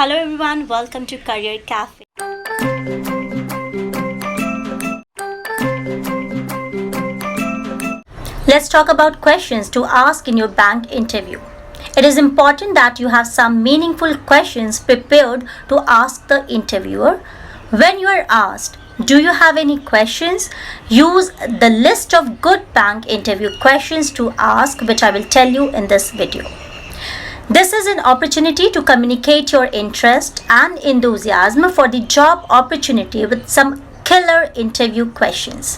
Hello everyone, welcome to Career Cafe. Let's talk about questions to ask in your bank interview. It is important that you have some meaningful questions prepared to ask the interviewer. When you are asked, "Do you have any questions?" use the list of good bank interview questions to ask, which I will tell you in this video. This is an opportunity to communicate your interest and enthusiasm for the job opportunity with some killer interview questions.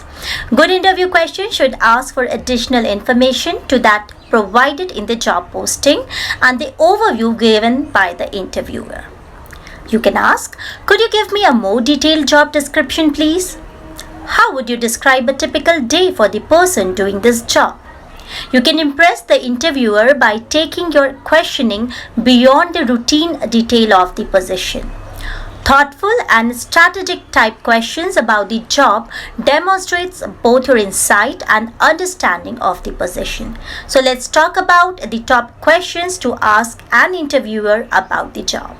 Good interview questions should ask for additional information to that provided in the job posting and the overview given by the interviewer. You can ask, "Could you give me a more detailed job description, please?" "How would you describe a typical day for the person doing this job?" You can impress the interviewer by taking your questioning beyond the routine detail of the position. Thoughtful and strategic type questions about the job demonstrates both your insight and understanding of the position. So let's talk about the top questions to ask an interviewer about the job.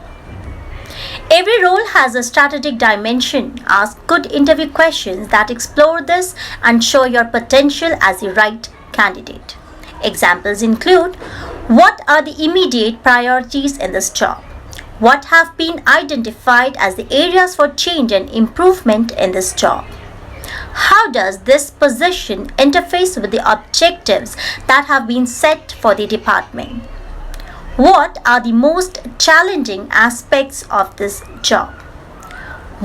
Every role has a strategic dimension. Ask good interview questions that explore this and show your potential as the right candidate. Examples include: what are the immediate priorities in this job? What have been identified as the areas for change and improvement in this job? How does this position interface with the objectives that have been set for the department? What are the most challenging aspects of this job?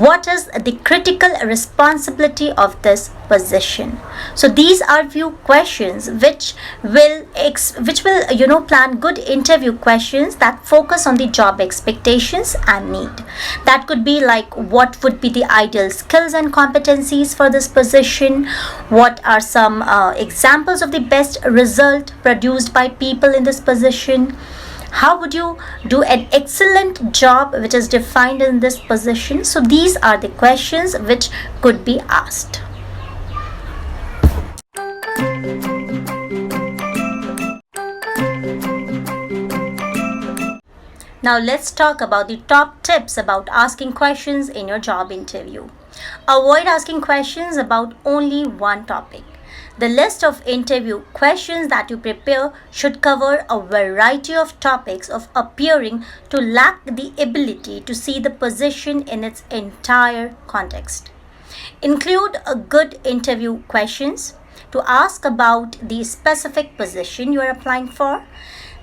What is the critical responsibility of this position? So these are few questions which will plan good interview questions that focus on the job expectations and need. That could be like, what would be the ideal skills and competencies for this position? What are some examples of the best result produced by people in this position? How would you do an excellent job which is defined in this position? So these are the questions which could be asked. Now let's talk about the top tips about asking questions in your job interview. Avoid asking questions about only one topic. The list of interview questions that you prepare should cover a variety of topics of appearing to lack the ability to see the position in its entire context. Include a good interview questions to ask about the specific position you are applying for.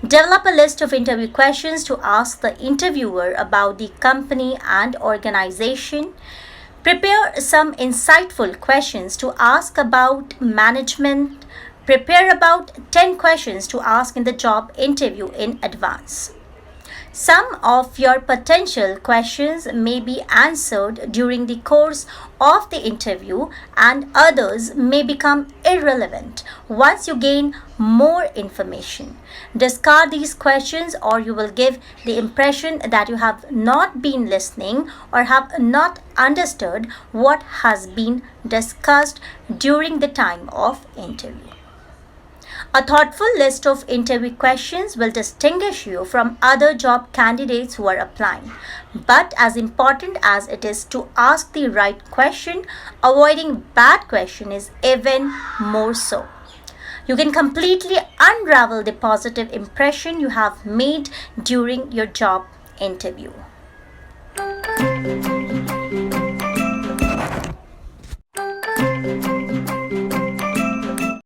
Develop a list of interview questions to ask the interviewer about the company and organization. Prepare some insightful questions to ask about management. Prepare about 10 questions to ask in the job interview in advance. Some of your potential questions may be answered during the course of the interview, and others may become irrelevant once you gain more information. Discard these questions, or you will give the impression that you have not been listening or have not understood what has been discussed during the time of interview. A thoughtful list of interview questions will distinguish you from other job candidates who are applying. But as important as it is to ask the right question, avoiding bad question is even more so. You can completely unravel the positive impression you have made during your job interview.